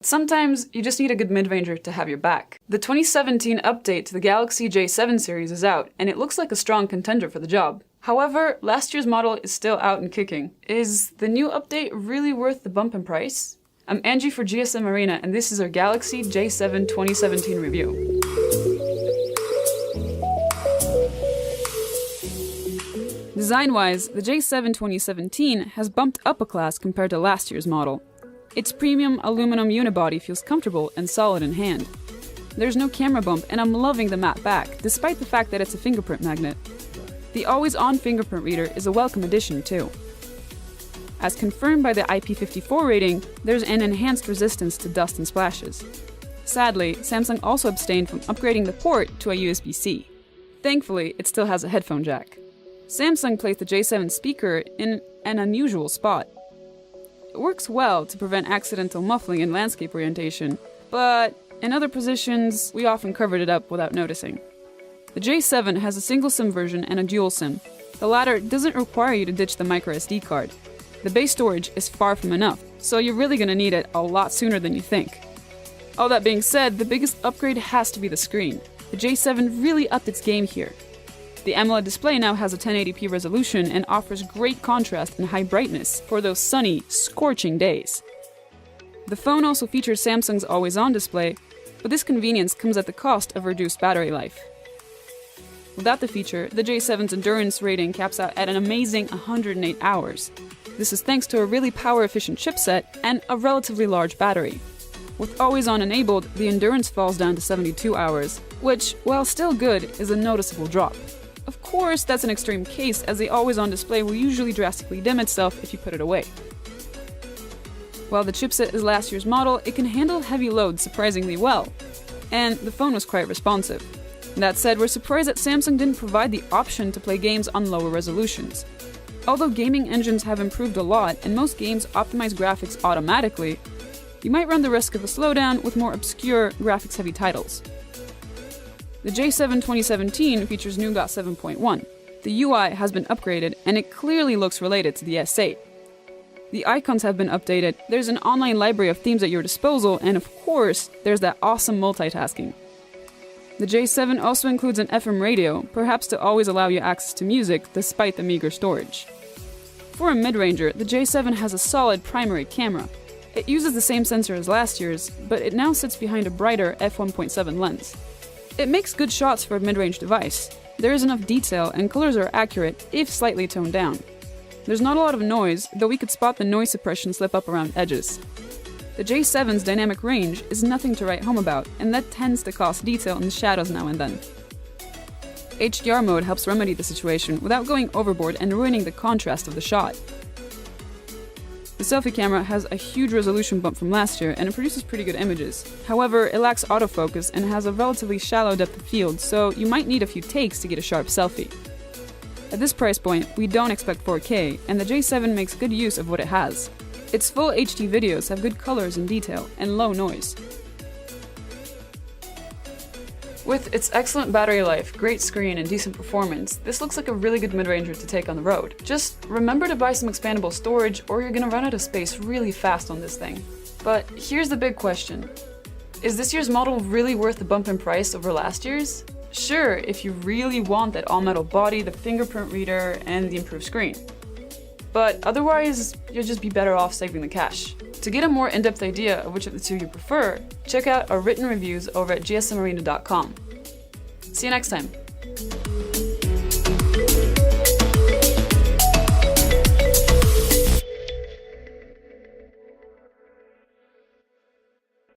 Sometimes you just need a good mid-ranger to have your back. The 2017 update to the Galaxy J7 series is out, and it looks like a strong contender for the job. However, last year's model is still out and kicking. Is the new update really worth the bump in price? I'm Angie for GSM Arena, and this is our Galaxy J7 2017 review. Design-wise, the J7 2017 has bumped up a class compared to last year's model. Its premium aluminum unibody feels comfortable and solid in hand. There's no camera bump, and I'm loving the matte back, despite the fact that it's a fingerprint magnet. The always-on fingerprint reader is a welcome addition too. As confirmed by the IP54 rating, there's an enhanced resistance to dust and splashes. Sadly, Samsung also abstained from upgrading the port to a USB-C. Thankfully, it still has a headphone jack. Samsung placed the J7 speaker in an unusual spot. It works well to prevent accidental muffling in landscape orientation, but in other positions, we often covered it up without noticing. The J7 has a single SIM version and a dual SIM. The latter doesn't require you to ditch the microSD card. The base storage is far from enough, so you're really going to need it a lot sooner than you think. All that being said, the biggest upgrade has to be the screen. The J7 really upped its game here. The AMOLED display now has a 1080p resolution and offers great contrast and high brightness for those sunny, scorching days. The phone also features Samsung's always-on display, but this convenience comes at the cost of reduced battery life. Without the feature, the J7's endurance rating caps out at an amazing 108 hours. This is thanks to a really power-efficient chipset and a relatively large battery. With always-on enabled, the endurance falls down to 72 hours, which, while still good, is a noticeable drop. Of course, that's an extreme case, as the always-on display will usually drastically dim itself if you put it away. While the chipset is last year's model, it can handle heavy loads surprisingly well, and the phone was quite responsive. That said, we're surprised that Samsung didn't provide the option to play games on lower resolutions. Although gaming engines have improved a lot and most games optimize graphics automatically, you might run the risk of a slowdown with more obscure, graphics-heavy titles. The J7 2017 features Nougat 7.1. The UI has been upgraded, and it clearly looks related to the S8. The icons have been updated, there's an online library of themes at your disposal, and of course, there's that awesome multitasking. The J7 also includes an FM radio, perhaps to always allow you access to music despite the meager storage. For a mid-ranger, the J7 has a solid primary camera. It uses the same sensor as last year's, but it now sits behind a brighter f1.7 lens. It makes good shots for a mid-range device. There is enough detail and colors are accurate, if slightly toned down. There's not a lot of noise, though we could spot the noise suppression slip up around edges. The J7's dynamic range is nothing to write home about, and that tends to cause detail in the shadows now and then. HDR mode helps remedy the situation without going overboard and ruining the contrast of the shot. The selfie camera has a huge resolution bump from last year and it produces pretty good images. However, it lacks autofocus and has a relatively shallow depth of field, so you might need a few takes to get a sharp selfie. At this price point, we don't expect 4K, and the J7 makes good use of what it has. Its full HD videos have good colors and detail, and low noise. With its excellent battery life, great screen, and decent performance, this looks like a really good mid-ranger to take on the road. Just remember to buy some expandable storage or you're gonna run out of space really fast on this thing. But here's the big question. Is this year's model really worth the bump in price over last year's? Sure, if you really want that all-metal body, the fingerprint reader, and the improved screen. But otherwise, you'll just be better off saving the cash. To get a more in-depth idea of which of the two you prefer, check out our written reviews over at gsmarena.com. See you next time!